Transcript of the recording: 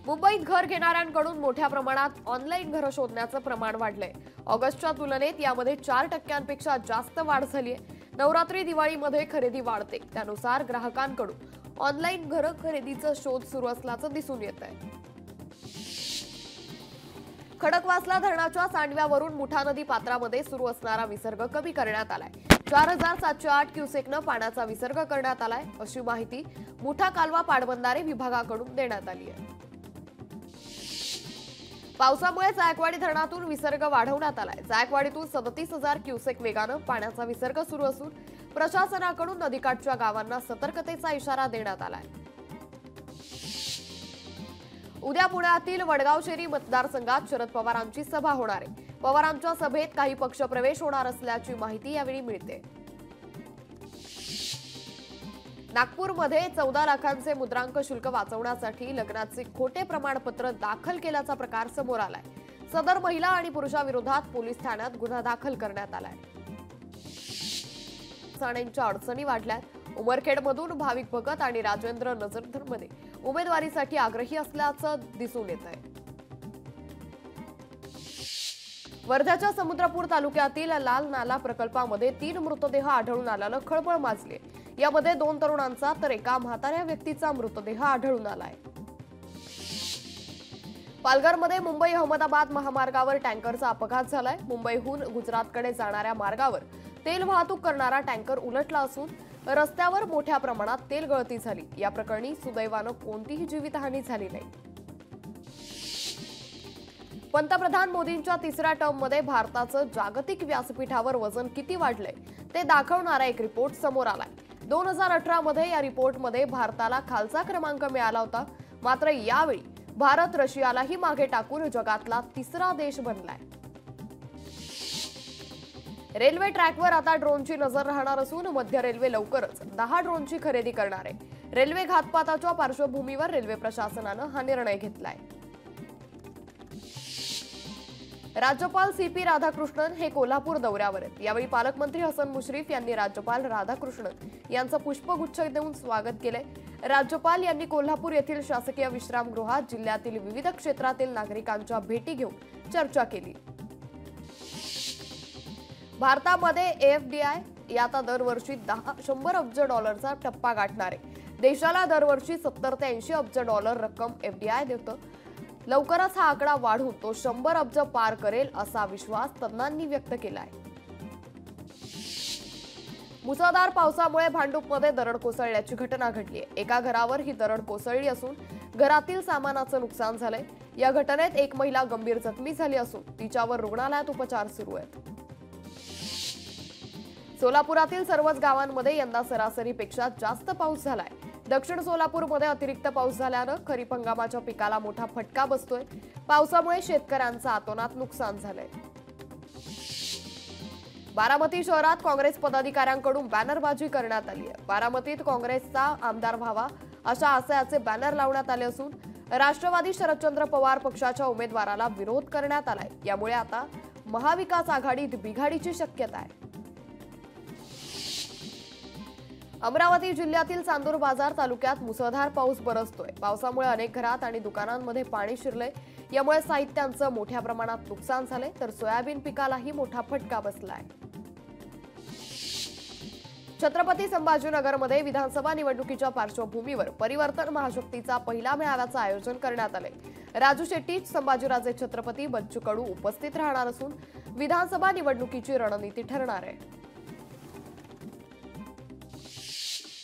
मुंबईत घर घेणाऱ्यांकडून मोठ्या प्रमाणात ऑनलाईन घरं शोधण्याचं प्रमाण वाढलंय। ऑगस्टच्या तुलनेत यामध्ये 4% जास्त वाढ झाली आहे। नवरात्री दिवाळीमध्ये खरेदी वाढते, त्यानुसार ग्राहकांकडून ऑनलाईन घरं खरेदीचा शोध सुरू असल्याचं दिसून येत आहे। खडकवासला धरणाच्या सांडव्यावरून मुठा नदी पात्रामध्ये सुरू असणारा विसर्ग कमी करण्यात आलाय। 4708 क्युसेकनं पाण्याचा विसर्ग करण्यात आलाय, अशी माहिती मुठा कालवा पाटबंधारे विभागाकडून देण्यात आली आहे। पावसामुळे जायकवाडी धरणातून विसर्ग वाढवण्यात आलाय। जायकवाडीतून 37,000 क्युसेक वेगानं पाण्याचा विसर्ग सुरू असून प्रशासनाकडून नदीकाठच्या गावांना सतर्कतेचा इशारा देण्यात आलाय। उद्या पुण्यातील वडगाव-शेरी मतदारसंघात शरद पवारांची सभा होणार आहे। पवारांच्या सभेत काही पक्षप्रवेश होणार असल्याची माहिती यावेळी मिळते। नागपूरमध्ये 14 लाखांचे मुद्रांक शुल्क वाचवण्यासाठी लग्नाचे खोटे प्रमाणपत्र दाखल केल्याचा प्रकार समोर आलाय। सदर महिला आणि पुरुषाविरोधात पोलीस ठाण्यात गुन्हा दाखल करण्यात आलाय। साण्यांच्या अडचणी वाढल्यात। उमरखेडमधून भाविक भगत आणि राजेंद्र नजरधरमध्ये उमेदवारीसाठी आग्रही असल्याचं दिसून येत आहे। वर्ध्याच्या समुद्रपूर तालुक्यातील लाल नाला प्रकल्पामध्ये 3 मृतदेह आढळून आल्यानं खळबळ माजली। यामध्ये 2 तरुणांचा तर एका म्हाताऱ्या व्यक्तीचा मृतदेह आढळून आलाय। पालघरमध्ये मुंबई अहमदाबाद महामार्गावर टँकरचा अपघात झालाय। मुंबईहून गुजरातकडे जाणाऱ्या मार्गावर तेल वाहतूक करणारा टँकर उलटला असून रस्त्यावर मोठ्या प्रमाणात तेल गळती झाली। या प्रकरणी सुदैवानं कोणतीही जीवितहानी झाली नाही। पंतप्रधान मोदींच्या तिसऱ्या टर्ममध्ये भारताचं जागतिक व्यासपीठावर वजन किती वाढलंय ते दाखवणारा एक रिपोर्ट समोर आलाय। 2018 मध्ये या रिपोर्टमध्ये भारताला खालचा क्रमांक मिळाला होता, मात्र यावेळी भारत रशियालाही मागे टाकून जगातला तिसरा देश बनलाय। रेल्वे ट्रॅकवर आता ड्रोनची नजर राहणार असून मध्य रेल्वे लवकरच 10 ड्रोनची खरेदी करणार आहे। रेल्वे घातपाताच्या पार्श्वभूमीवर रेल्वे प्रशासनानं हा निर्णय घेतलाय। राज्यपाल सीपी राधाकृष्णन हे कोल्हापूर दौऱ्यावर आहेत। यावेळी पालकमंत्री हसन मुश्रीफ यांनी राज्यपाल राधाकृष्णन यांचं पुष्पगुच्छ देऊन स्वागत केलंय। राज्यपाल यांनी कोल्हापूर येथील शासकीय विश्रामगृहात जिल्ह्यातील विविध क्षेत्रातील नागरिकांच्या भेटी घेऊन चर्चा केली। भारतामध्ये एफडीआय आता दरवर्षी 100 अब्ज डॉलरचा टप्पा गाठणार आहे। देशाला दरवर्षी 70 ते 80 अब्ज डॉलर रक्कम एफडीआय देतं। लवकरच हा आकडा वाढून तो 100 अब्ज पार करेल असा विश्वास तज्ञांनी व्यक्त केलाय। मुसळधार पावसामुळे भांडूपमध्ये दरड कोसळल्याची घटना घडली आहे। एका घरावर ही दरड कोसळली असून घरातील सामानाचं नुकसान झालंय। या घटनेत एक महिला गंभीर जखमी झाली असून तिच्यावर रुग्णालयात उपचार सुरू आहेत। सोलापुरातील सर्वच गावांमध्ये यंदा सरासरीपेक्षा जास्त पाऊस झालाय। दक्षिण सोलापूरमध्ये अतिरिक्त पाऊस झाल्यानं खरीप हंगामाच्या पिकाला मोठा फटका बसतोय। पावसामुळे शेतकऱ्यांचं अतोनात नुकसान झालंय। बारामती शहरात काँग्रेस पदाधिकाऱ्यांकडून बॅनरबाजी करण्यात आली आहे। बारामतीत काँग्रेसचा आमदार व्हावा अशा आशयाचे बॅनर लावण्यात आले असून राष्ट्रवादी शरदचंद्र पवार पक्षाच्या उमेदवाराला विरोध करण्यात आलाय। यामुळे आता महाविकास आघाडीत बिघाडीची शक्यता आहे। अमरावती जिल्ह्यातील चांदूर बाजार तालुक्यात मुसळधार पाऊस बरसतोय। पावसामुळे अनेक घरात आणि दुकानांमध्ये पाणी शिरलंय। यामुळे साहित्यांचं मोठ्या प्रमाणात नुकसान झालंय, तर सोयाबीन पिकालाही मोठा फटका बसलाय। छत्रपती संभाजीनगरमध्ये विधानसभा निवडणुकीच्या पार्श्वभूमीवर परिवर्तन महाशक्तीचा पहिला मेळाव्याचं आयोजन करण्यात आलंय। राजू शेट्टी, संभाजीराजे छत्रपती, बच्चू कडू उपस्थित राहणार असून विधानसभा निवडणुकीची रणनीती ठरणार आहे।